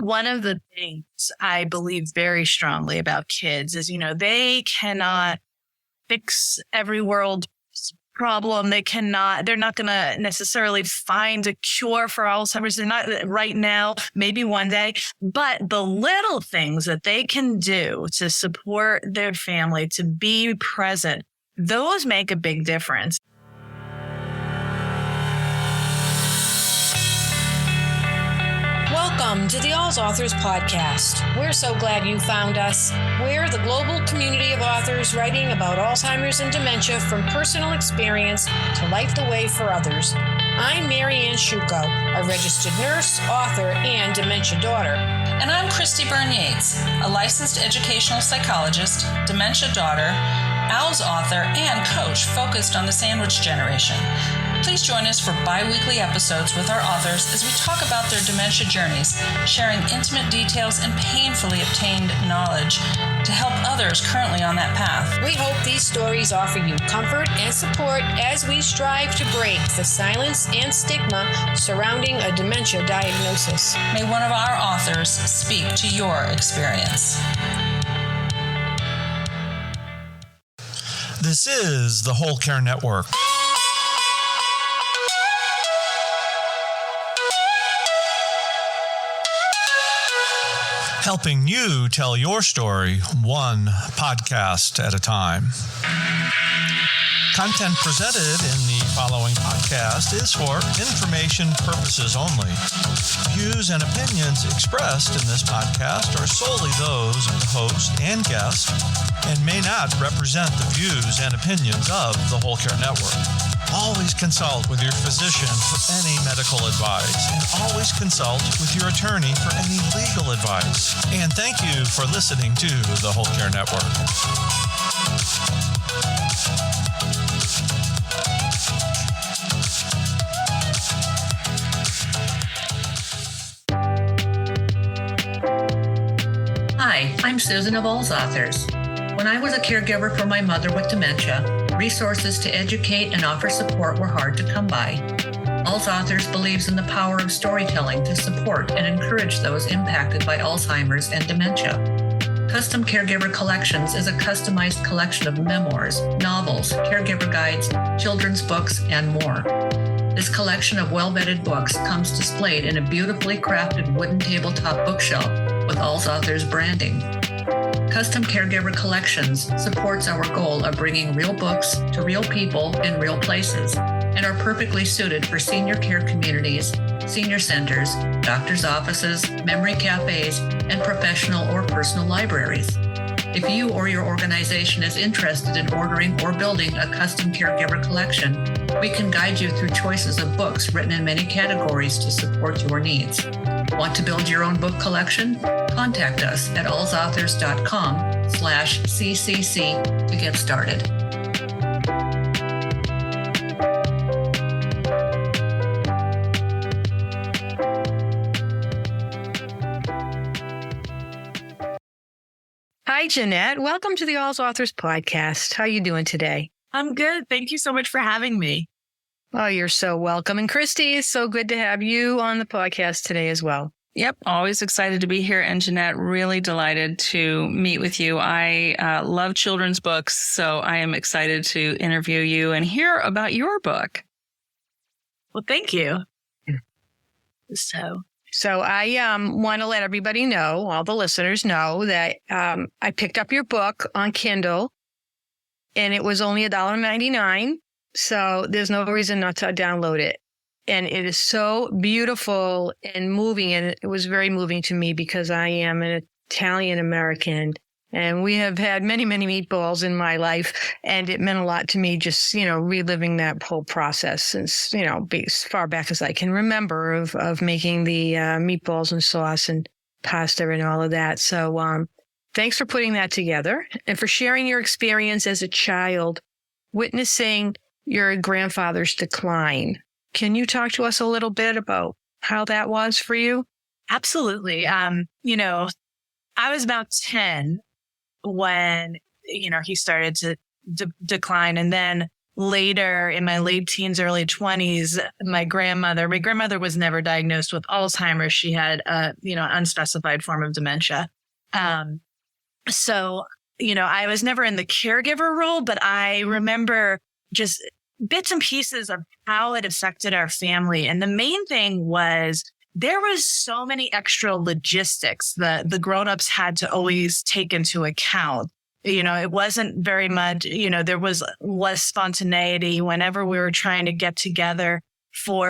one of the things I believe very strongly about kids is, they cannot fix every world problem. They're not going to necessarily find a cure for Alzheimer's. They're not right now, maybe one day, but the little things that they can do to support their family, to be present, those make a big difference. Welcome to the AlzAuthors podcast. We're so glad you found us. We're the global community of authors writing about Alzheimer's and dementia from personal experience to light the way for others. I'm Mary Ann Shuko, a registered nurse, author, and dementia daughter. And I'm Christy Byrne-Yates, a licensed educational psychologist, dementia daughter, ALZ author, and coach focused on the sandwich generation. Please join us for bi-weekly episodes with our authors as we talk about their dementia journeys, sharing intimate details and painfully obtained knowledge to help others currently on that path. We hope these stories offer you comfort and support as we strive to break the silence and stigma surrounding a dementia diagnosis. May one of our authors speak to your experience. This is the Whole Care Network. Helping you tell your story one podcast at a time. Content presented in the following podcast is for information purposes only. Views and opinions expressed in this podcast are solely those of the host and guest and may not represent the views and opinions of the Whole Care Network. Always consult with your physician for any medical advice, and always consult with your attorney for any legal advice. And thank you for listening to the Whole Care Network. Hi, I'm Susan of AlzAuthors. When I was a caregiver for my mother with dementia, resources to educate and offer support were hard to come by. AlzAuthors believes in the power of storytelling to support and encourage those impacted by Alzheimer's and dementia. Custom Caregiver Collections is a customized collection of memoirs, novels, caregiver guides, children's books, and more. This collection of well-vetted books comes displayed in a beautifully crafted wooden tabletop bookshelf with AlzAuthors branding. Custom Caregiver Collections supports our goal of bringing real books to real people in real places and are perfectly suited for senior care communities, senior centers, doctors' offices, memory cafes, and professional or personal libraries. If you or your organization is interested in ordering or building a custom caregiver collection, we can guide you through choices of books written in many categories to support your needs. Want to build your own book collection? Contact us at alzauthors.com/CCC to get started. Hi, Jeanette. Welcome to the AlzAuthors podcast. How are you doing today? I'm good. Thank you so much for having me. Oh, you're so welcome. And Christy, it's so good to have you on the podcast today as well. Yep, always excited to be here. And Jeanette, really delighted to meet with you. I love children's books, so I am excited to interview you and hear about your book. Well, thank you. So I want to let everybody know, all the listeners know, that I picked up your book on Kindle, and it was only $1.99. So there's no reason not to download it. And it is so beautiful and moving. And it was very moving to me because I am an Italian American and we have had many, many meatballs in my life. And it meant a lot to me just, reliving that whole process since, as far back as I can remember of making the meatballs and sauce and pasta and all of that. So thanks for putting that together and for sharing your experience as a child witnessing your grandfather's decline. Can you talk to us a little bit about how that was for you? Absolutely. I was about 10 when, he started to decline. And then later in my late teens, early 20s, my grandmother was never diagnosed with Alzheimer's. She had unspecified form of dementia. So, I was never in the caregiver role, but I remember just bits and pieces of how it affected our family. And the main thing was there was so many extra logistics that the grownups had to always take into account. It wasn't very much, there was less spontaneity whenever we were trying to get together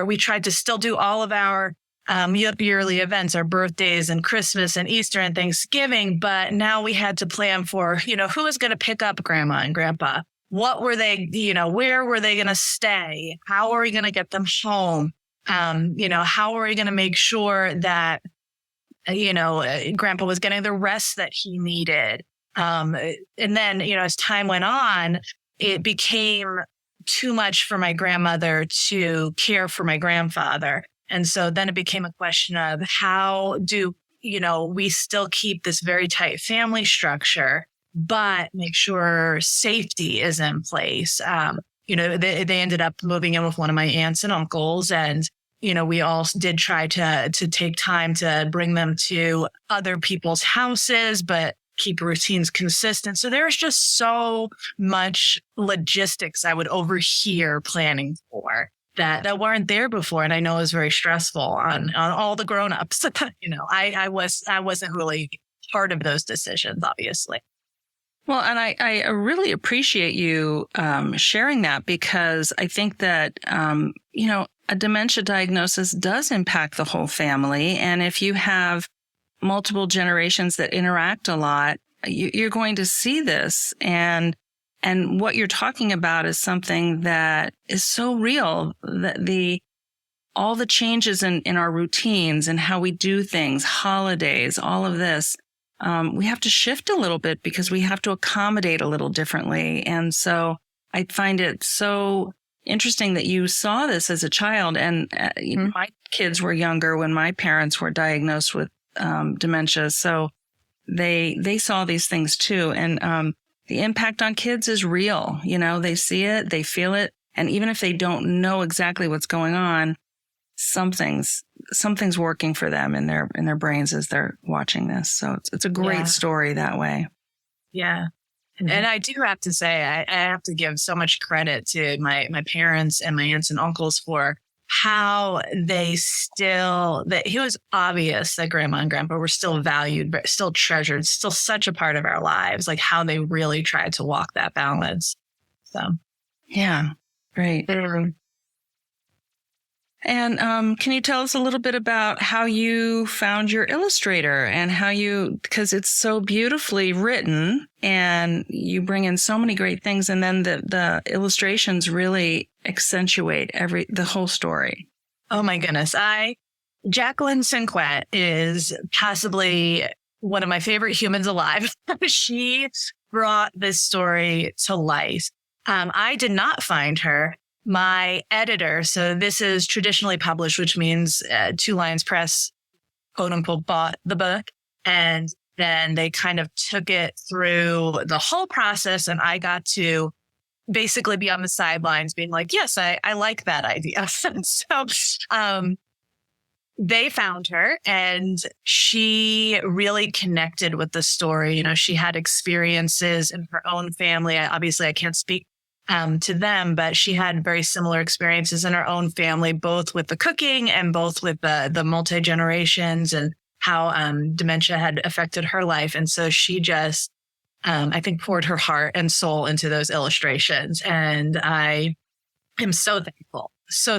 we tried to still do all of our yearly events, our birthdays and Christmas and Easter and Thanksgiving. But now we had to plan for, who was going to pick up grandma and grandpa? What were they, where were they going to stay? How are we going to get them home? How are we going to make sure that, grandpa was getting the rest that he needed? And then, as time went on, it became too much for my grandmother to care for my grandfather. And so then it became a question of how do, we still keep this very tight family structure, but make sure safety is in place. They ended up moving in with one of my aunts and uncles, and we all did try to take time to bring them to other people's houses, but keep routines consistent. So there's just so much logistics I would overhear planning for that weren't there before. And I know it was very stressful on all the grownups. I wasn't really part of those decisions, obviously. Well, and I really appreciate you sharing that, because I think that, a dementia diagnosis does impact the whole family. And if you have multiple generations that interact a lot, you're going to see this. And what you're talking about is something that is so real, that all the changes in our routines and how we do things, holidays, all of this, we have to shift a little bit because we have to accommodate a little differently. And so I find it so interesting that you saw this as a child. And my kids were younger when my parents were diagnosed with dementia. So they saw these things too. And the impact on kids is real. They see it, they feel it. And even if they don't know exactly what's going on, something's working for them in their brains as they're watching this. So it's a great story that way. Yeah. Mm-hmm. And I do have to say, I have to give so much credit to my parents and my aunts and uncles for how that it was obvious that grandma and grandpa were still valued, but still treasured, still such a part of our lives, like how they really tried to walk that balance. So, yeah. Great. Mm-hmm. And can you tell us a little bit about how you found your illustrator and because it's so beautifully written and you bring in so many great things, and then the illustrations really accentuate the whole story. Oh my goodness. Jacqueline Sinquette is possibly one of my favorite humans alive. She brought this story to life. I did not find her. My editor, so this is traditionally published, which means Two Lions Press, quote unquote, bought the book. And then they kind of took it through the whole process. And I got to basically be on the sidelines being like, yes, I like that idea. So they found her and she really connected with the story. She had experiences in her own family. I can't speak to them, but she had very similar experiences in her own family, both with the cooking and both with the multi-generations and how dementia had affected her life. And so she just, I think, poured her heart and soul into those illustrations. And I am so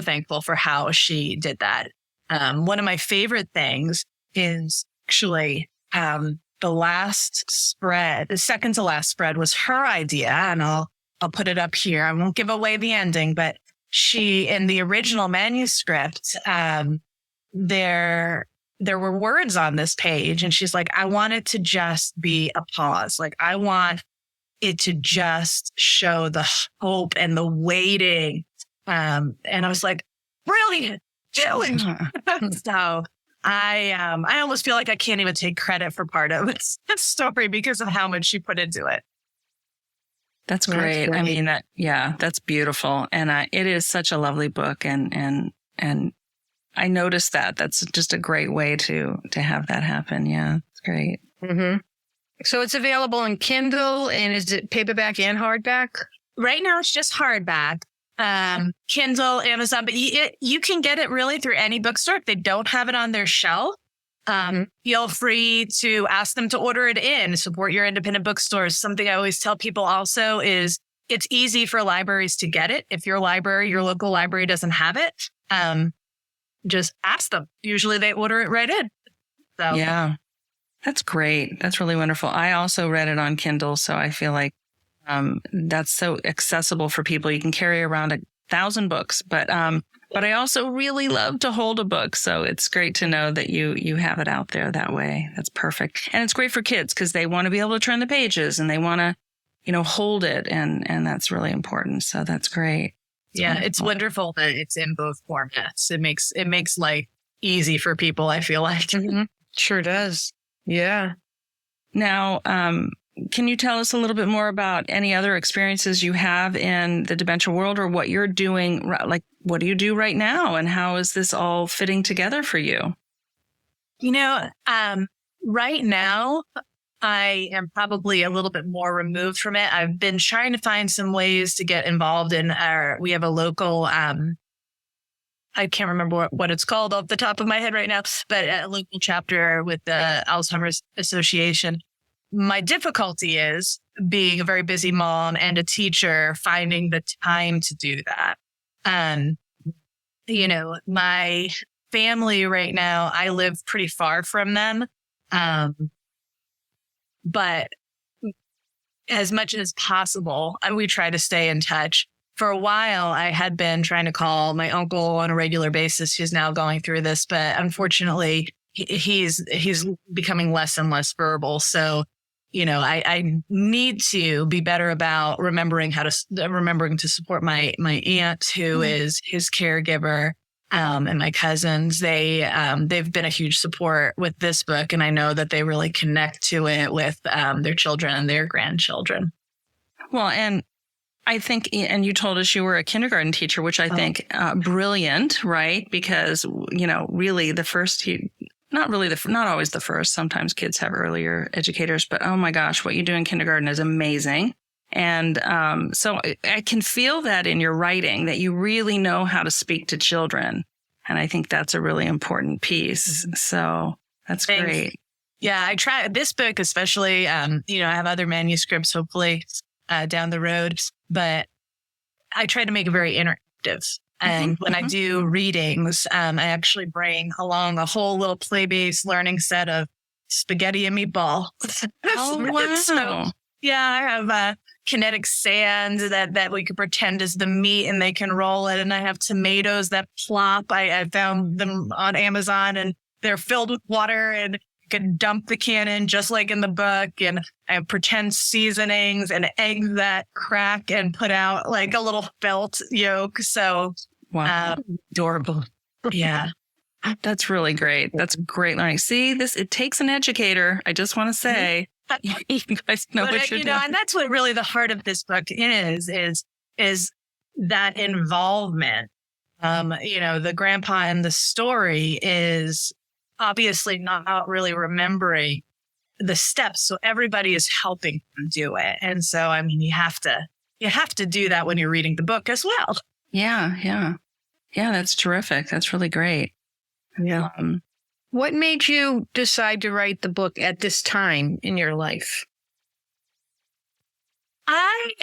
thankful for how she did that. One of my favorite things is actually the second to last spread was her idea. And I'll put it up here. I won't give away the ending, but in the original manuscript, there were words on this page. And she's like, I want it to just be a pause. Like, I want it to just show the hope and the waiting. And I was like, brilliant, doing. So I almost feel like I can't even take credit for part of this story because of how much she put into it. That's great. I mean, that's beautiful. And it is such a lovely book. And I noticed that. That's just a great way to have that happen. Yeah, it's great. Mm-hmm. So it's available in Kindle, and is it paperback and hardback? Right now, it's just hardback. Kindle, Amazon, but you can get it really through any bookstore. If they don't have it on their shelf, feel free to ask them to order it in, support your independent bookstores. Something I always tell people also is it's easy for libraries to get it. If your local library doesn't have it, just ask them. Usually they order it right in. So yeah, that's great. That's really wonderful. I also read it on Kindle, so I feel like that's so accessible for people. You can carry around 1,000 books, but I also really love to hold a book. So it's great to know that you have it out there that way. That's perfect. And it's great for kids because they want to be able to turn the pages and they want to, hold it. And that's really important. So that's great. It's wonderful that it's in both formats. It makes life easy for people, I feel like. Mm-hmm. Sure does. Yeah. Now, can you tell us a little bit more about any other experiences you have in the dementia world or what you're doing? Like, what do you do right now? And how is this all fitting together for you? Right now, I am probably a little bit more removed from it. I've been trying to find some ways to get involved in we have a local, I can't remember what it's called off the top of my head right now, but a local chapter with the Alzheimer's Association. My difficulty is being a very busy mom and a teacher, finding the time to do that. My family right now, I live pretty far from them. But as much as possible, we try to stay in touch. For a while, I had been trying to call my uncle on a regular basis, who's now going through this, but unfortunately, he's becoming less and less verbal. So, I need to be better about remembering to support my aunt, who is his caregiver, and my cousins. They've been a huge support with this book, and I know that they really connect to it with their children and their grandchildren. Well, and I think, and you told us you were a kindergarten teacher, which I think brilliant, right? Because really the first. Not always the first. Sometimes kids have earlier educators, but oh my gosh, what you do in kindergarten is amazing. And so I can feel that in your writing, that you really know how to speak to children. And I think that's a really important piece. So that's great. Yeah, I try this book, especially, I have other manuscripts, hopefully down the road, but I try to make it very interactive. And when I do readings, I actually bring along a whole little play-based learning set of spaghetti and meatball. Oh, wow. So, yeah, I have kinetic sand that we could pretend is the meat and they can roll it. And I have tomatoes that plop. I found them on Amazon and they're filled with water and you can dump the can in just like in the book. And I have pretend seasonings and eggs that crack and put out like a little felt yolk. So, wow, adorable. Yeah. That's really great. That's great learning. See, it takes an educator. I just want to say, you guys know what you're doing. And that's what really the heart of this book is that involvement. The grandpa in the story is obviously not really remembering the steps. So everybody is helping him do it. And so, you have to do that when you're reading the book as well. Yeah. Yeah. Yeah. That's terrific. That's really great. Yeah. What made you decide to write the book at this time in your life? The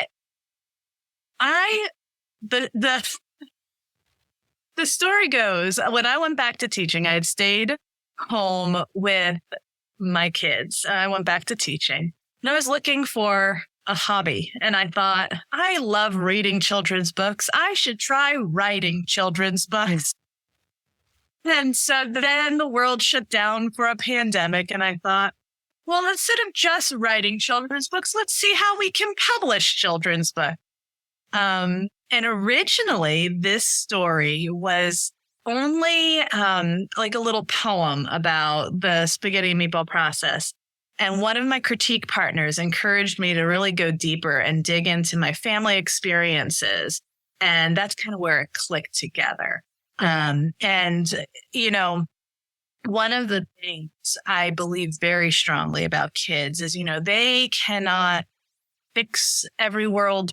story goes, when I went back to teaching, I had stayed home with my kids. I went back to teaching and I was looking for a hobby. And I thought, I love reading children's books. I should try writing children's books. And so then the world shut down for a pandemic. And I thought, well, instead of just writing children's books, let's see how we can publish children's books. And originally this story was only like a little poem about the spaghetti and meatball process. And one of my critique partners encouraged me to really go deeper and dig into my family experiences. And that's kind of where it clicked together. One of the things I believe very strongly about kids is, they cannot fix every world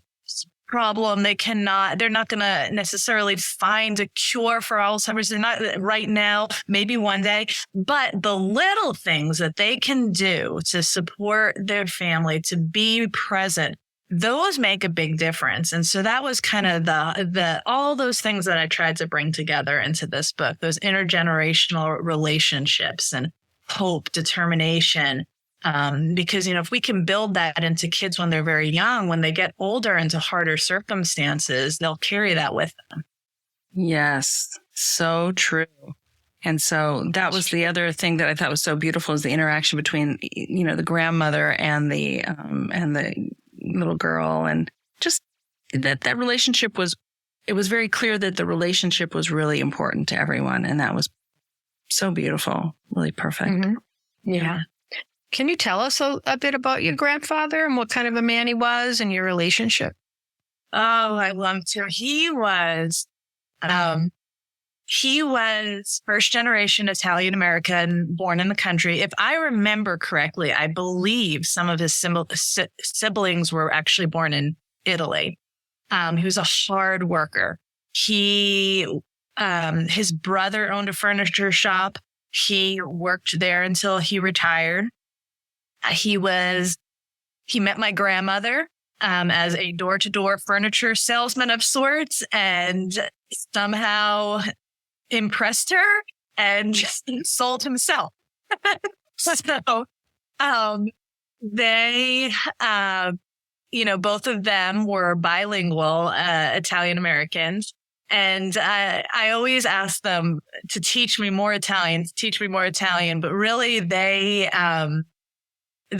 problem. They're not going to necessarily find a cure for Alzheimer's. They're not right now, maybe one day, but the little things that they can do to support their family, to be present, those make a big difference. And so that was kind of all those things that I tried to bring together into this book, those intergenerational relationships and hope, determination. Because, if we can build that into kids when they're very young, when they get older into harder circumstances, they'll carry that with them. Yes, so true. And so that was the other thing that I thought was so beautiful, is the interaction between, the grandmother and the little girl, and just that relationship it was very clear that the relationship was really important to everyone. And that was so beautiful, really perfect. Mm-hmm. Yeah. Can you tell us a bit about your grandfather and what kind of a man he was and your relationship? Oh, I love to. He was first generation Italian American, born in the country. If I remember correctly, I believe some of his siblings were actually born in Italy. He was a hard worker. His brother owned a furniture shop. He worked there until he retired. He met my grandmother as a door-to-door furniture salesman of sorts, and somehow impressed her and just sold himself. So they, both of them were bilingual Italian Americans. And I always asked them to teach me more Italian, but really they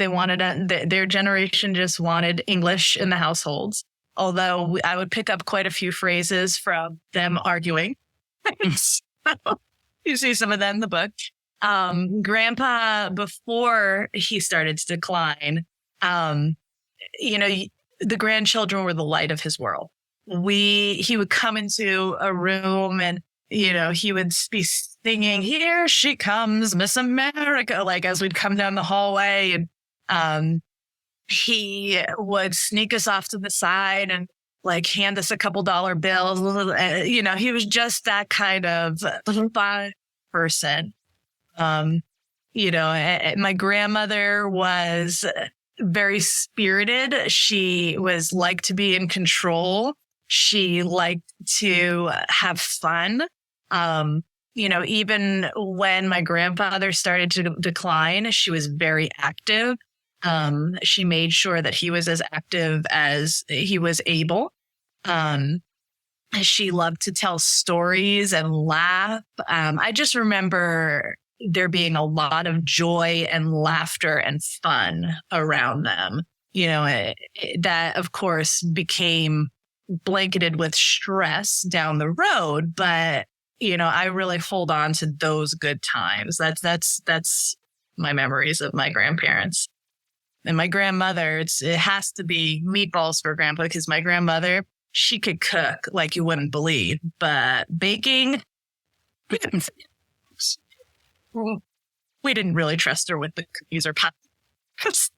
wanted, their generation just wanted English in the households. Although I would pick up quite a few phrases from them arguing. You see some of that in the book. Grandpa, before he started to decline, the grandchildren were the light of his world. He would come into a room and, he would be singing, "Here she comes, Miss America," like as we'd come down the hallway, and he would sneak us off to the side and like hand us a couple dollar bills. He was just that kind of fun person. My grandmother was very spirited. She was liked to be in control. She liked to have fun. Even when my grandfather started to decline, she was very active. She made sure that he was as active as he was able. She loved to tell stories and laugh. I just remember there being a lot of joy and laughter and fun around them. That of course became blanketed with stress down the road, but I really hold on to those good times. That's my memories of my grandparents. And my grandmother, it has to be meatballs for grandpa, because my grandmother, she could cook like you wouldn't believe, but baking, we didn't really trust her with the cookies or pie. That's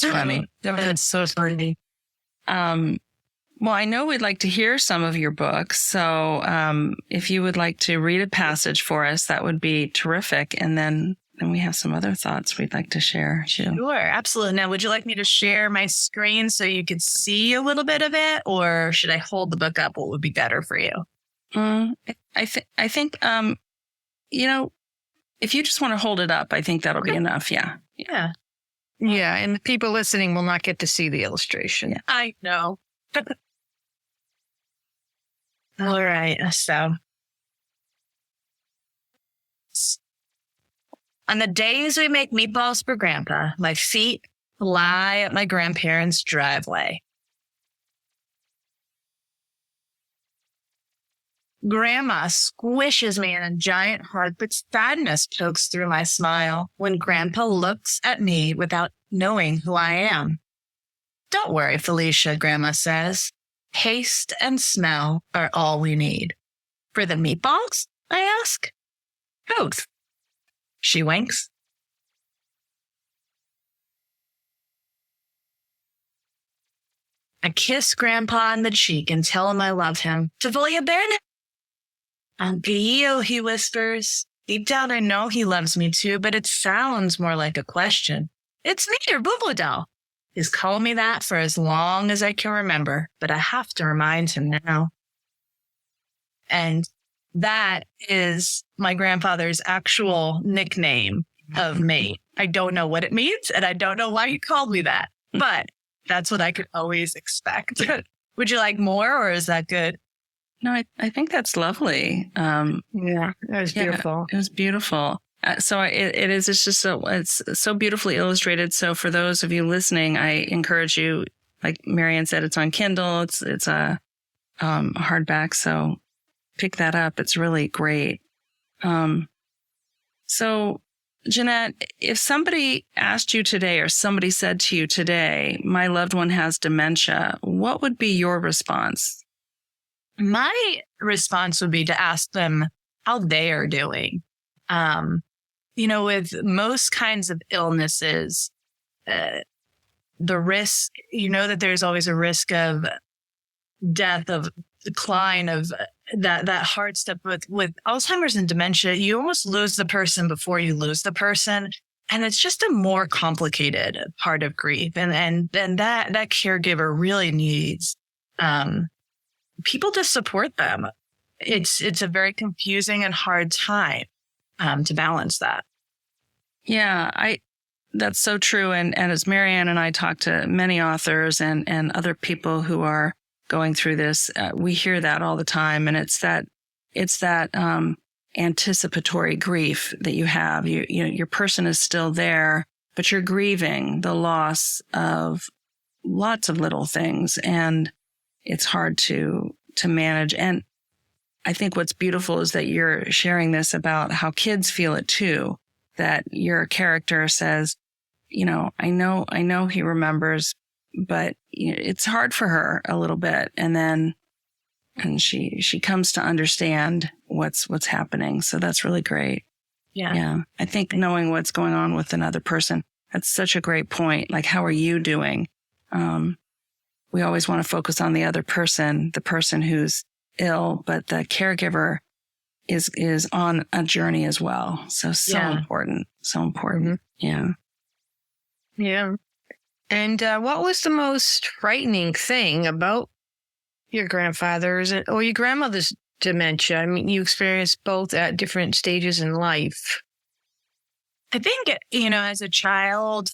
funny. That's so funny. Well, I know we'd like to hear some of your books. So if you would like to read a passage for us, that would be terrific. And then we have some other thoughts we'd like to share too. Sure, absolutely. Now, would you like me to share my screen so you could see a little bit of it, or should I hold the book up? What would be better for you? I think, if you just want to hold it up, I think that'll be enough. Yeah. Yeah. Yeah. And the people listening will not get to see the illustration. Yeah, I know. All right. So on the days we make meatballs for Grandpa, my feet lie at my grandparents' driveway. Grandma squishes me in a giant hug, but sadness pokes through my smile when Grandpa looks at me without knowing who I am. Don't worry, Felicia, Grandma says. Taste and smell are all we need. For the meatballs? I ask. Both. She winks. I kiss Grandpa on the cheek and tell him I love him. To voya bene? Anch'io, he whispers. Deep down, I know he loves me too, but it sounds more like a question. It's neither, Bubudo. He's called me that for as long as I can remember, but I have to remind him now. And that is my grandfather's actual nickname of me. I don't know what it means, and I don't know why he called me that, but that's what I could always expect. Would you like more, or is that good? No, I think that's lovely. Yeah, that was beautiful. It was beautiful. It's so beautifully illustrated. So for those of you listening, I encourage you, like Marianne said, it's on Kindle. It's a hardback. So pick that up. It's really great. So Jeanette, if somebody asked you today, or somebody said to you today, my loved one has dementia, what would be your response? My response would be to ask them how they are doing. With most kinds of illnesses, the risk, that there's always a risk of death, of decline, of that hard step with Alzheimer's and dementia. You almost lose the person before you lose the person. And it's just a more complicated part of grief. And that caregiver really needs, people to support them. It's a very confusing and hard time, to balance that. Yeah, that's so true. And as Marianne and I talk to many authors and other people who are going through this, we hear that all the time. And it's that anticipatory grief that you have. Your person is still there, but you're grieving the loss of lots of little things, and it's hard to manage. And I think what's beautiful is that you're sharing this about how kids feel it too, that your character says, I know he remembers, but it's hard for her a little bit. And she comes to understand what's happening. So that's really great. Yeah. I think knowing what's going on with another person, that's such a great point. Like, how are you doing? We always want to focus on the other person, the person who's ill, but the caregiver is on a journey as well. So important. So important. Mm-hmm. Yeah. And what was the most frightening thing about your grandfather's or your grandmother's dementia? I mean, you experienced both at different stages in life. I think, as a child,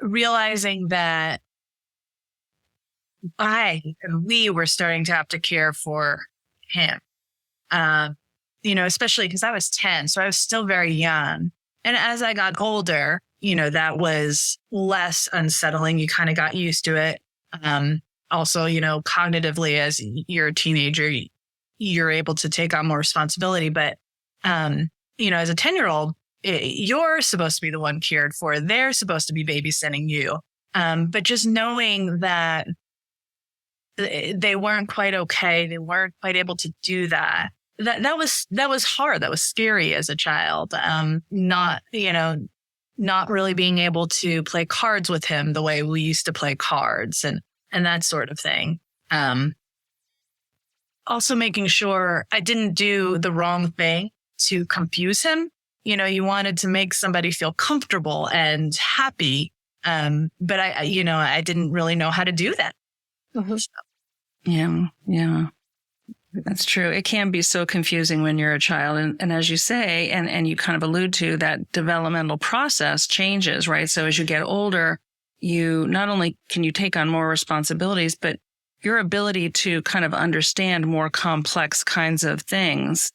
realizing that we were starting to have to care for him, especially because I was 10, so I was still very young. And as I got older, that was less unsettling. You kind of got used to it. Also, cognitively, as you're a teenager, you're able to take on more responsibility. But, as a 10-year-old, you're supposed to be the one cared for. They're supposed to be babysitting you. But just knowing that they weren't quite okay, they weren't quite able to do that. That was hard. That was scary as a child. Not really being able to play cards with him the way we used to play cards and that sort of thing. Also making sure I didn't do the wrong thing to confuse him. You wanted to make somebody feel comfortable and happy. But I didn't really know how to do that. Mm-hmm. Yeah. That's true. It can be so confusing when you're a child. And as you say, and you kind of allude to, that developmental process changes, right? So as you get older, you not only can you take on more responsibilities, but your ability to kind of understand more complex kinds of things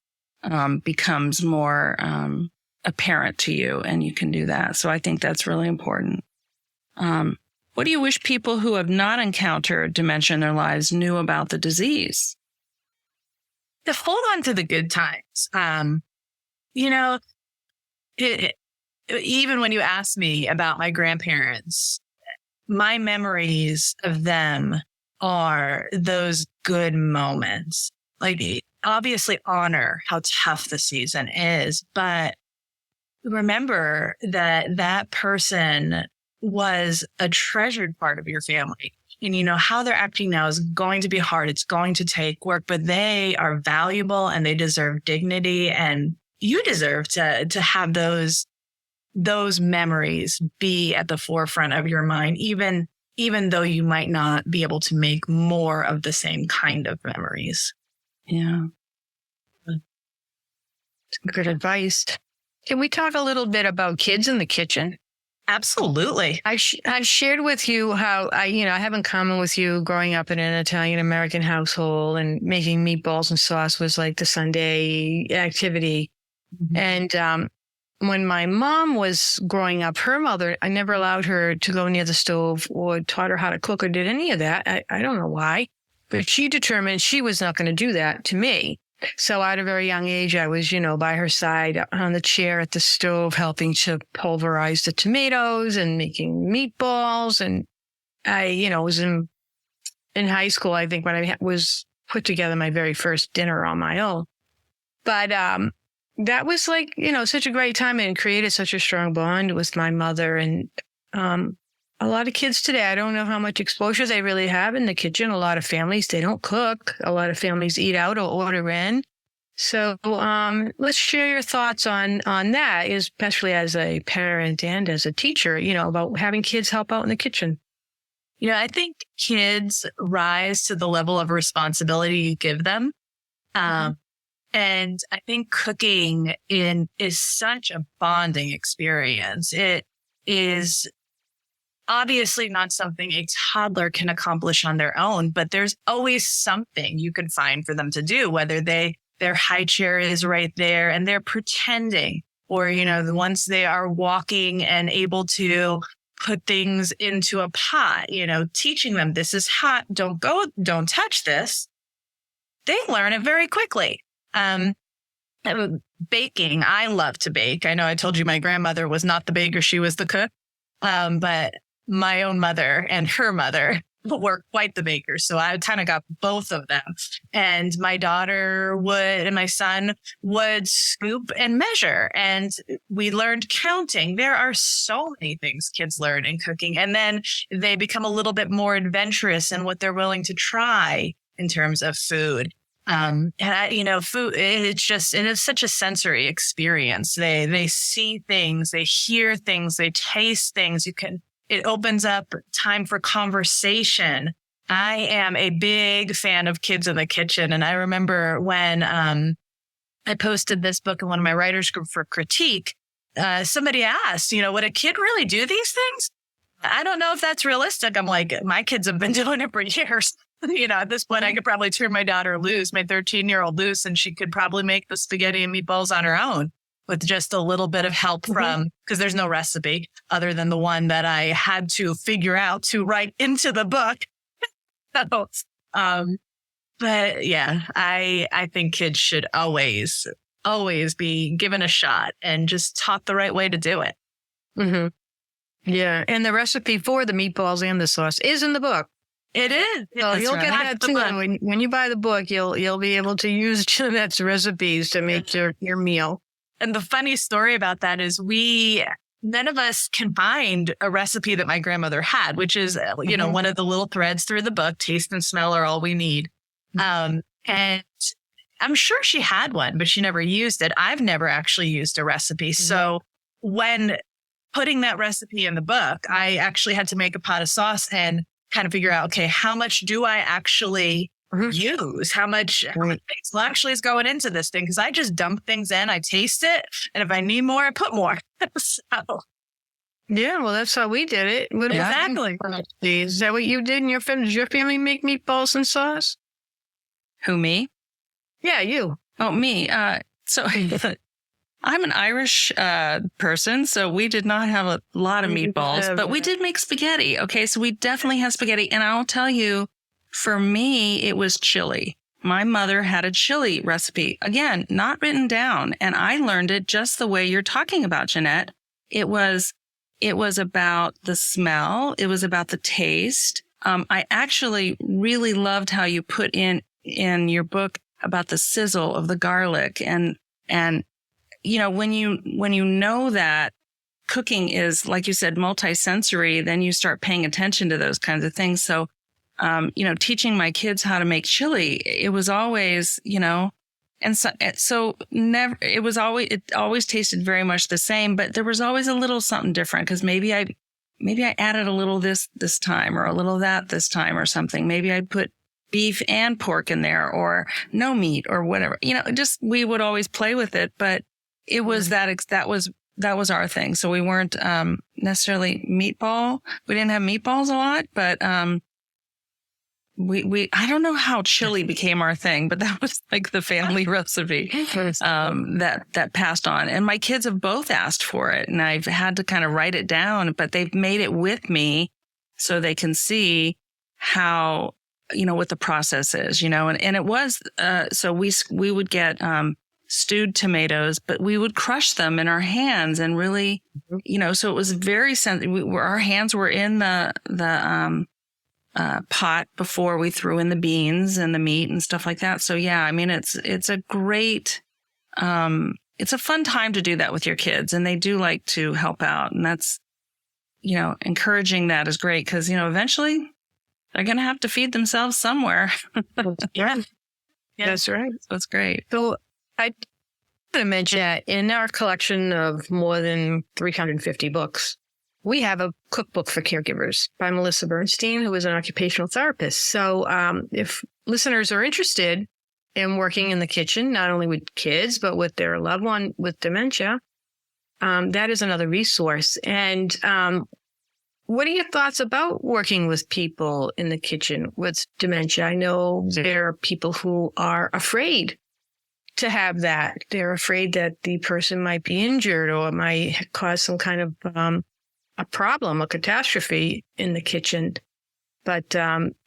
becomes more apparent to you, and you can do that. So I think that's really important. What do you wish people who have not encountered dementia in their lives knew about the disease? to hold on to the good times. You know, even when you ask me about my grandparents, my memories of them are those good moments. Like, obviously honor how tough the season is, but remember that that person was a treasured part of your family. And you know, how they're acting now is going to be hard. It's going to take work, but they are valuable and they deserve dignity. And you deserve to have those memories be at the forefront of your mind, even though you might not be able to make more of the same kind of memories. Yeah. Good advice. Can we talk a little bit about kids in the kitchen? Absolutely. I've shared with you how I have in common with you growing up in an Italian-American household, and making meatballs and sauce was like the Sunday activity. Mm-hmm. And when my mom was growing up, her mother, I never allowed her to go near the stove or taught her how to cook or did any of that. I don't know why, but she determined she was not going to do that to me. So at a very young age, I was, by her side on the chair at the stove, helping to pulverize the tomatoes and making meatballs. And I, was in high school, I think, when I was put together my very first dinner on my own. But that was like, such a great time, and created such a strong bond with my mother. And a lot of kids today, I don't know how much exposure they really have in the kitchen. A lot of families, they don't cook. A lot of families eat out or order in. So let's share your thoughts on that, especially as a parent and as a teacher, about having kids help out in the kitchen. I think kids rise to the level of responsibility you give them. And I think cooking is such a bonding experience. It is obviously not something a toddler can accomplish on their own, but there's always something you can find for them to do, whether their high chair is right there and they're pretending, or, once they are walking and able to put things into a pot, teaching them this is hot, don't touch this. They learn it very quickly. Baking, I love to bake. I know I told you my grandmother was not the baker, she was the cook. But my own mother and her mother were quite the bakers. So I kind of got both of them. And my daughter and my son would scoop and measure. And we learned counting. There are so many things kids learn in cooking. And then they become a little bit more adventurous in what they're willing to try in terms of food. And food, it is such a sensory experience. They see things, they hear things, they taste things. It opens up time for conversation. I am a big fan of kids in the kitchen. And I remember when, I posted this book in one of my writers group for critique, somebody asked, would a kid really do these things? I don't know if that's realistic. I'm like, my kids have been doing it for years. At this point, I could probably turn my daughter loose, my 13-year-old loose, and she could probably make the spaghetti and meatballs on her own with just a little bit of help from, because there's no recipe other than the one that I had to figure out to write into the book. But yeah, I think kids should always be given a shot and just taught the right way to do it. Mm-hmm. Yeah. And the recipe for the meatballs and the sauce is in the book. It is. So you'll get that too. When you buy the book, you'll be able to use Jeanette's recipes to make your meal. And the funny story about that is none of us can find a recipe that my grandmother had, which is, one of the little threads through the book. Taste and smell are all we need. And I'm sure she had one, but she never used it. I've never actually used a recipe. So when putting that recipe in the book, I actually had to make a pot of sauce and kind of figure out, okay, how much do I actually use? How much actually is going into this thing? Because I just dump things in, I taste it, and if I need more, I put more. Yeah, well, that's how we did it. Exactly. Is that what you did in your family? Does your family make meatballs and sauce? Who, me? Yeah, you. Oh, me. So I'm an Irish person, so we did not have a lot of meatballs, but we did make spaghetti. Okay, so we definitely had spaghetti. And I'll tell you, for me, it was chili. my mother had a chili recipe, again, not written down. And I learned it just the way you're talking about, Jeanette. It was about the smell. It was about the taste. I actually really loved how you put in your book about the sizzle of the garlic. And, you know, when you know that cooking is, like you said, multisensory, then you start paying attention to those kinds of things. So, you know, teaching my kids how to make chili, it was always, you know, and so never, it always tasted very much the same, but there was always a little something different because maybe I added a little this time or a little that this time or something. Maybe I put beef and pork in there or no meat or whatever, you know, just, we would always play with it, but it was that was our thing. So we weren't, necessarily meatball. We didn't have meatballs a lot, but, I don't know how chili became our thing, but that was like the family recipe, that passed on. And my kids have both asked for it and I've had to kind of write it down, but they've made it with me so they can see how, you know, what the process is, you know, and it was, so we would get, stewed tomatoes, but we would crush them in our hands and really, you know, so it was very sensitive. Our hands were in the pot before we threw in the beans and the meat and stuff like that. So yeah, I mean, it's a great, it's a fun time to do that with your kids and they do like to help out. And that's, you know, encouraging that is great because, you know, eventually they're going to have to feed themselves somewhere. Yeah, Yeah. that's right. So it's great. So I want to mention that in our collection of more than 350 books, we have a cookbook for caregivers by Melissa Bernstein, who is an occupational therapist. So if listeners are interested in working in the kitchen, not only with kids, but with their loved one with dementia, that is another resource. And what are your thoughts about working with people in the kitchen with dementia? I know there are people who are afraid to have that. They're afraid that the person might be injured or might cause some kind of a problem, a catastrophe in the kitchen. But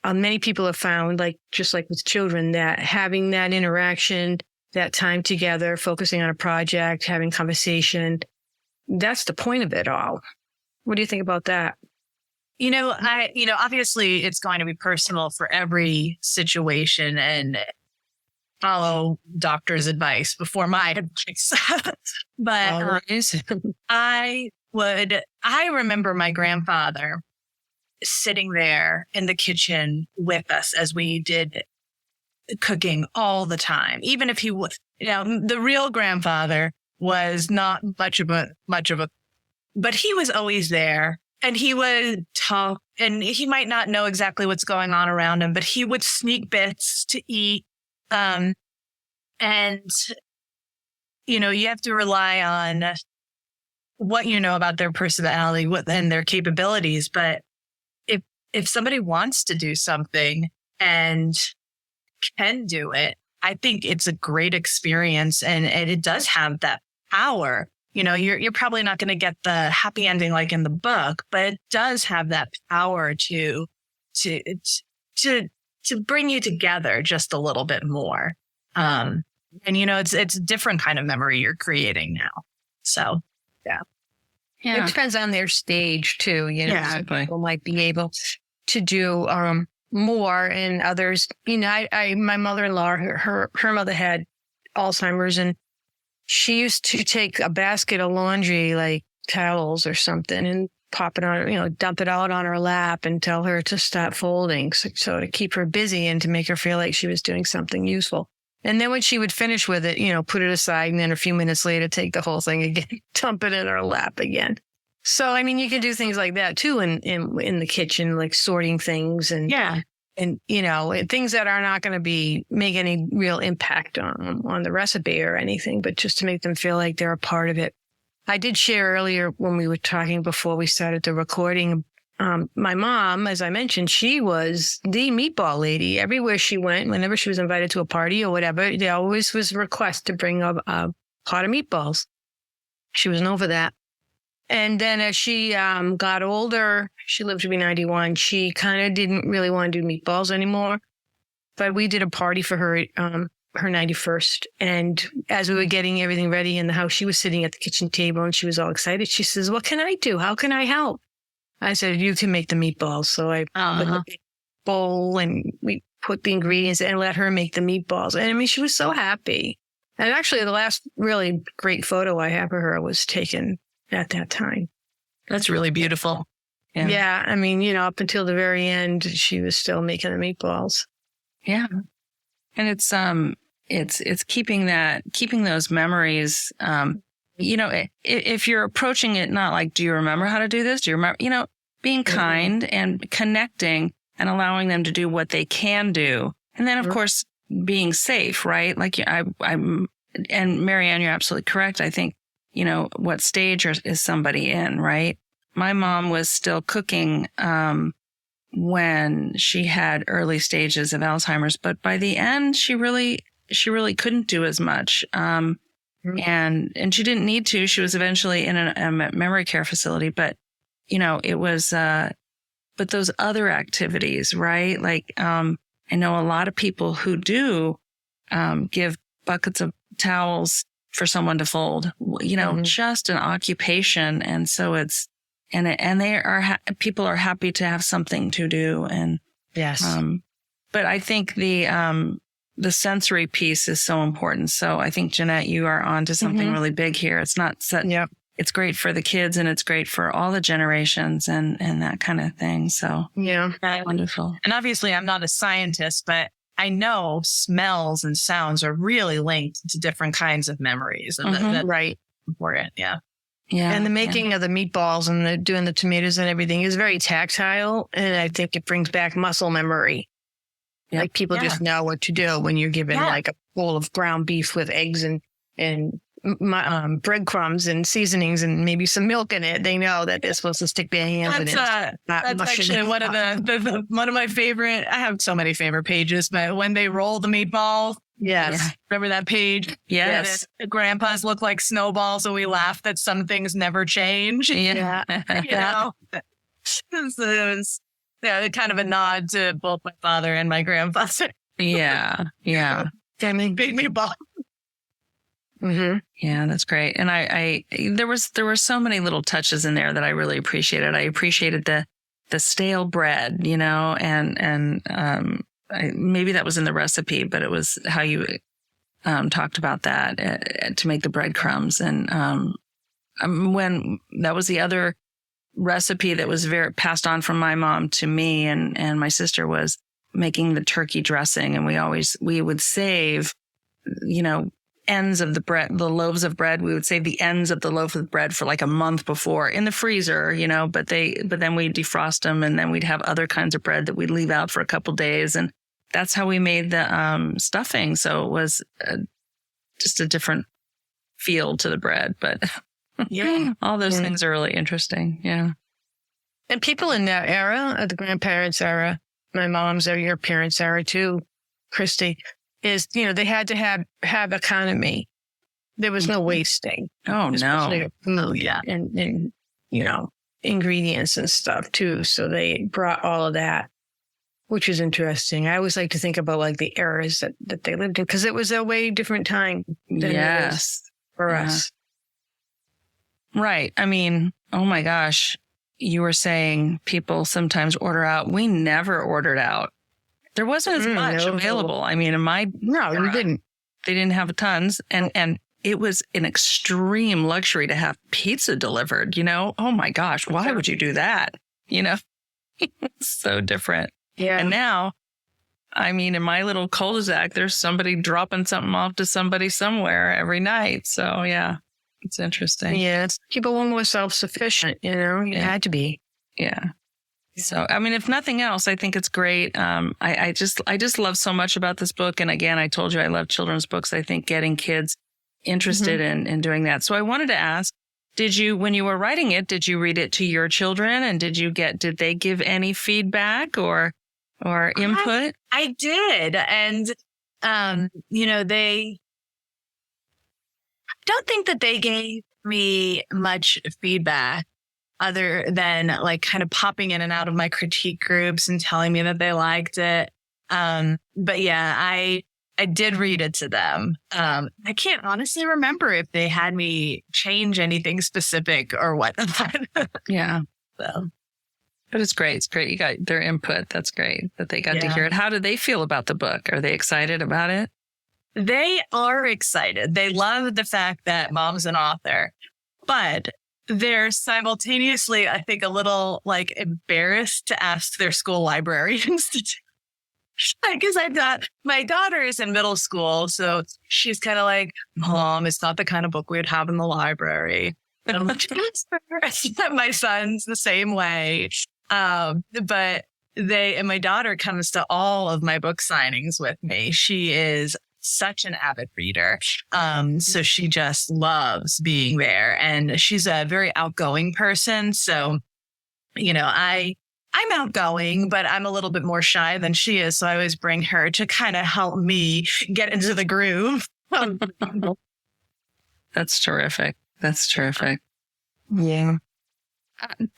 many people have found, like just like with children, that having that interaction, that time together, focusing on a project, having conversation, that's the point of it all. What do you think about that? Obviously it's going to be personal for every situation and follow doctor's advice before my advice. But I remember my grandfather sitting there in the kitchen with us as we did cooking all the time. Even if he was, the real grandfather was not much of a, but he was always there and he would talk and he might not know exactly what's going on around him, but he would sneak bits to eat. You have to rely on what you know about their personality and their capabilities. But if somebody wants to do something and can do it, I think it's a great experience and it does have that power. You're probably not going to get the happy ending like in the book, but it does have that power to bring you together just a little bit more. It's a different kind of memory you're creating now. So, yeah. It depends on their stage too. Exactly. People might be able to do more, and others. My mother-in-law, her mother had Alzheimer's, and she used to take a basket of laundry, like towels or something, and pop it on, dump it out on her lap and tell her to stop folding, so to keep her busy and to make her feel like she was doing something useful. And then when she would finish with it, put it aside, and then a few minutes later, take the whole thing again, dump it in her lap again. So, you can do things like that too in the kitchen, like sorting things and things that are not going to make any real impact on the recipe or anything, but just to make them feel like they're a part of it. I did share earlier when we were talking before we started the recording. My mom, as I mentioned, she was the meatball lady. Everywhere she went, whenever she was invited to a party or whatever, there always was a request to bring a pot of meatballs. She was known for that. And then as she got older, she lived to be 91, she kind of didn't really want to do meatballs anymore. but we did a party for her, her 91st. And as we were getting everything ready in the house, she was sitting at the kitchen table and she was all excited. She says, "What can I do? How can I help?" I said, "You can make the meatballs." So I put the bowl and we put the ingredients and let her make the meatballs. And I mean, she was so happy. And actually, the last really great photo I have of her was taken at that time. That's really beautiful. Yeah. I mean, up until the very end, she was still making the meatballs. Yeah. And it's keeping those memories, if you're approaching it, not like, do you remember how to do this? Do you remember, being kind and connecting and allowing them to do what they can do. And then of course, being safe, right? Like and Marianne, you're absolutely correct. I think, what stage is somebody in, right? My mom was still cooking, when she had early stages of Alzheimer's, but by the end, she really couldn't do as much. And she didn't need to. She was eventually in a memory care facility, but it was, but those other activities, right? Like, I know a lot of people who do, give buckets of towels for someone to fold, just an occupation. And so it's, people are happy to have something to do. And yes, but I think the sensory piece is so important. So I think, Jeanette, you are onto something really big here. It's not it's great for the kids and it's great for all the generations and that kind of thing. So yeah, wonderful. And obviously I'm not a scientist, but I know smells and sounds are really linked to different kinds of memories. And that's right. important. Yeah. Yeah. And the making of the meatballs and doing the tomatoes and everything is very tactile. And I think it brings back muscle memory. Yep. Like people just know what to do when you're given like a bowl of ground beef with eggs and breadcrumbs and seasonings and maybe some milk in it. They know that they're supposed to stick their hands in it. That's actually one of one of my favorite. I have so many favorite pages, but when they roll the meatball. Yes. Remember that page? Yes. Grandpas look like snowballs, so we laugh that some things never change. Yeah. It was kind of a nod to both my father and my grandfather. Yeah. Yeah. I mean, big meatball. Yeah, that's great. And there were so many little touches in there that I really appreciated. I appreciated the stale bread, and maybe that was in the recipe, but it was how you talked about that to make the breadcrumbs. And when that was the other recipe that was very passed on from my mom to me and my sister was making the turkey dressing. And we would save, ends of the bread, the loaves of bread. We would save the ends of the loaf of bread for like a month before in the freezer, but then we'd defrost them and then we'd have other kinds of bread that we'd leave out for a couple days. And that's how we made the stuffing. So it was just a different feel to the bread, but all those things are really interesting. Yeah. And people in that era, the grandparents' era, my mom's era, your parents' era too, Christy, is, they had to have economy. There was no wasting. Oh, no. Food and ingredients and stuff too. So they brought all of that, which is interesting. I always like to think about like the eras that they lived in because it was a way different time than it is for us. Right. I mean, oh my gosh, you were saying people sometimes order out. We never ordered out. There wasn't as much available. I mean, we didn't. They didn't have tons. And it was an extreme luxury to have pizza delivered, Oh my gosh, why would you do that? It's so different. Yeah. And now, I mean, in my little cul-de-sac, there's somebody dropping something off to somebody somewhere every night. So yeah, it's interesting. Yeah. People were more self-sufficient, you had to be. Yeah. So, I mean, if nothing else, I think it's great. I just love so much about this book. And again, I told you I love children's books. I think getting kids interested in doing that. So I wanted to ask, when you were writing it, did you read it to your children and did they give any feedback or input? I did. And, I don't think that they gave me much feedback. Other than like kind of popping in and out of my critique groups and telling me that they liked it. But yeah, I did read it to them. I can't honestly remember if they had me change anything specific or whatnot. Yeah. So, But it's great. It's great. You got their input. That's great that they got to Yeah. hear it. How do they feel about the book? Are they excited about it? they are excited. They love the fact that mom's an author, but they're simultaneously, I think, a little like embarrassed to ask their school librarians to because I've got my daughter is in middle school, so she's kind of like, Mom, it's not the kind of book we'd have in the library. And I'm like, my son's the same way. But my daughter comes to all of my book signings with me. She is such an avid reader. So she just loves being there, and she's a very outgoing person. So, I'm outgoing, but I'm a little bit more shy than she is. So I always bring her to kind of help me get into the groove. That's terrific. That's terrific. Yeah.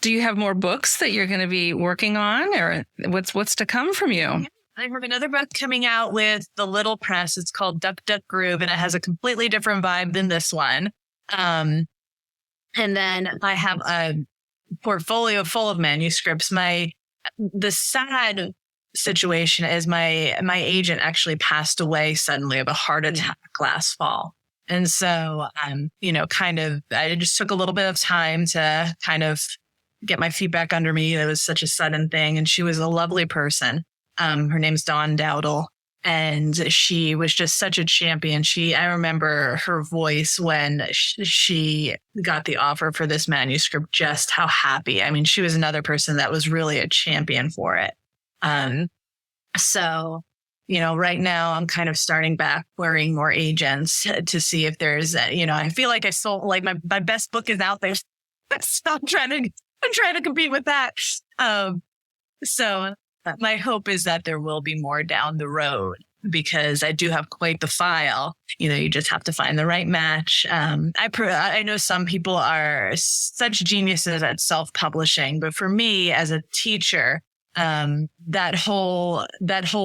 Do you have more books that you're going to be working on, or what's to come from you? I have another book coming out with the Little Press. It's called Duck Duck Groove, and it has a completely different vibe than this one. And then I have a portfolio full of manuscripts. The sad situation is my agent actually passed away suddenly of a heart attack last fall. And so, I just took a little bit of time to kind of get my feet back under me. It was such a sudden thing. And she was a lovely person. Her name's Dawn Dowdle, and she was just such a champion. I remember her voice when she got the offer for this manuscript, just how happy. I mean, she was another person that was really a champion for it. So, right now I'm kind of starting back querying more agents to see if there's, I feel like I sold, like my best book is out there. So I'm trying to compete with that. So my hope is that there will be more down the road, because I do have quite the file. You just have to find the right match. I know some people are such geniuses at self-publishing, but for me as a teacher, that whole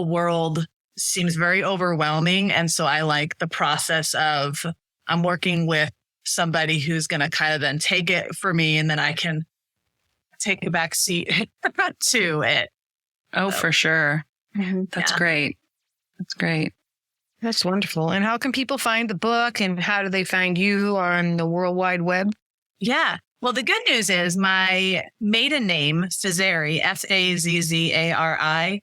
world seems very overwhelming. And so I like the process of I'm working with somebody who's going to kind of then take it for me, and then I can take a back seat to it. Oh, for sure. That's Yeah. great. That's great. That's wonderful. And how can people find the book, and how do they find you on the World Wide Web? Yeah. Well, the good news is my maiden name, Fazzari, Fazzari.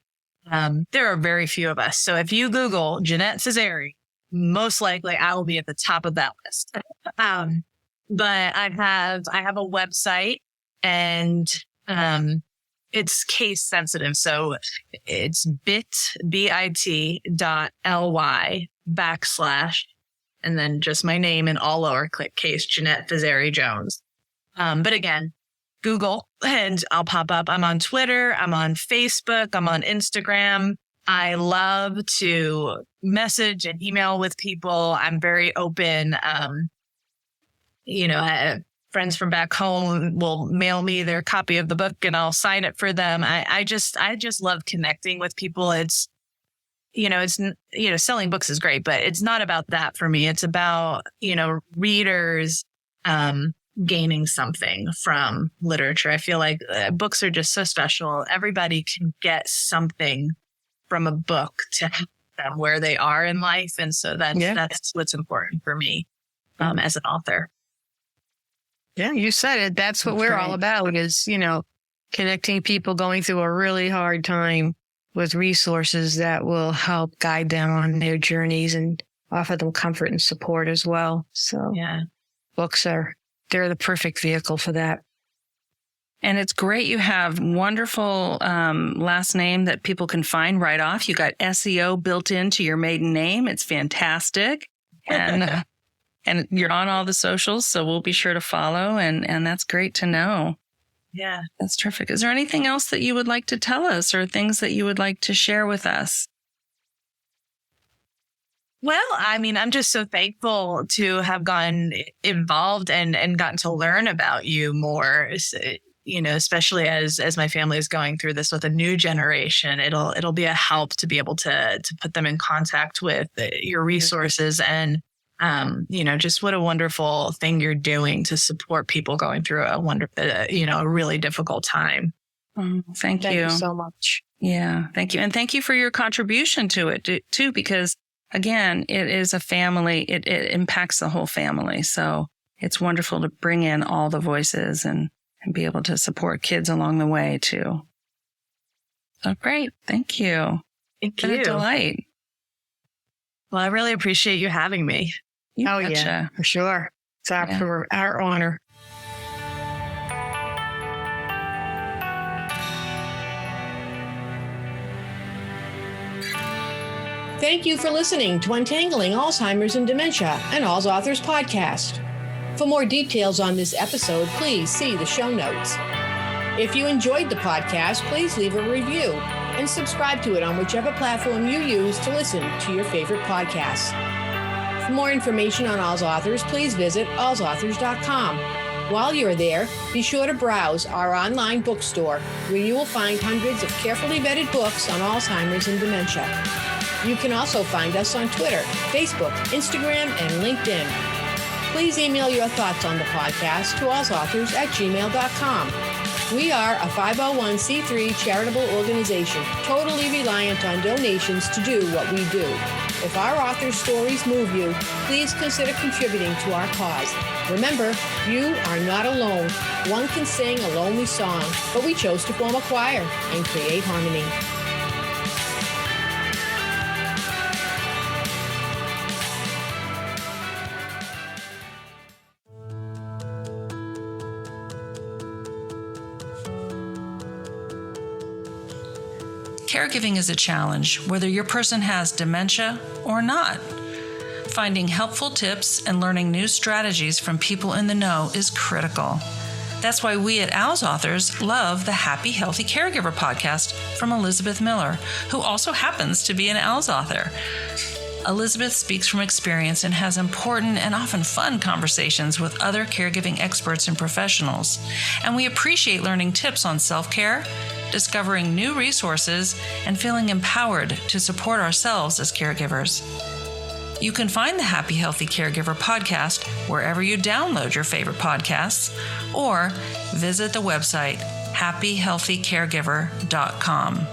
There are very few of us. So if you Google Jeanette Fazzari, most likely I will be at the top of that list. But I have a website, and it's case sensitive. So it's bit.ly/, and then just my name in all lowercase, Jeannette Fazzari Jones. But again, Google and I'll pop up. I'm on Twitter. I'm on Facebook. I'm on Instagram. I love to message and email with people. I'm very open. Friends from back home will mail me their copy of the book, and I'll sign it for them. I just love connecting with people. It's selling books is great, but it's not about that for me. It's about, readers, gaining something from literature. I feel like books are just so special. Everybody can get something from a book to help them where they are in life. And so that's what's important for me, as an author. Yeah, you said it. That's what we're all about is, connecting people going through a really hard time with resources that will help guide them on their journeys and offer them comfort and support as well. So Yeah. books they're the perfect vehicle for that. And it's great. You have wonderful last name that people can find right off. You got SEO built into your maiden name. It's fantastic. And and you're on all the socials, so we'll be sure to follow. And that's great to know. Yeah. That's terrific. Is there anything else that you would like to tell us, or things that you would like to share with us? Well, I mean, I'm just so thankful to have gotten involved and gotten to learn about you more. especially as my family is going through this with a new generation, it'll be a help to be able to put them in contact with your resources and, just what a wonderful thing you're doing to support people going through a really difficult time. Thank you so much. Yeah. Thank you. And thank you for your contribution to it too, because again, it is a family. It impacts the whole family. So it's wonderful to bring in all the voices and be able to support kids along the way too. So great. Thank you. Thank you. What a delight. Well, I really appreciate you having me. Yeah, for sure. It's our honor. Thank you for listening to Untangling Alzheimer's and Dementia, an AlzAuthors podcast. For more details on this episode, please see the show notes. If you enjoyed the podcast, please leave a review and subscribe to it on whichever platform you use to listen to your favorite podcasts. For more information on AlzAuthors, please visit AlzAuthors.com. While you're there, be sure to browse our online bookstore, where you will find hundreds of carefully vetted books on Alzheimer's and dementia. You can also find us on Twitter, Facebook, Instagram, and LinkedIn. Please email your thoughts on the podcast to AlzAuthors@gmail.com. We are a 501c3 charitable organization, totally reliant on donations to do what we do. If our authors' stories move you, please consider contributing to our cause. Remember, you are not alone. One can sing a lonely song, but we chose to form a choir and create harmony. Caregiving is a challenge, whether your person has dementia or not. Finding helpful tips and learning new strategies from people in the know is critical. That's why we at AlzAuthors love the Happy Healthy Caregiver podcast from Elizabeth Miller, who also happens to be an AlzAuthor. Elizabeth speaks from experience and has important and often fun conversations with other caregiving experts and professionals. And we appreciate learning tips on self-care, discovering new resources, and feeling empowered to support ourselves as caregivers. You can find the Happy Healthy Caregiver podcast wherever you download your favorite podcasts, or visit the website happyhealthycaregiver.com.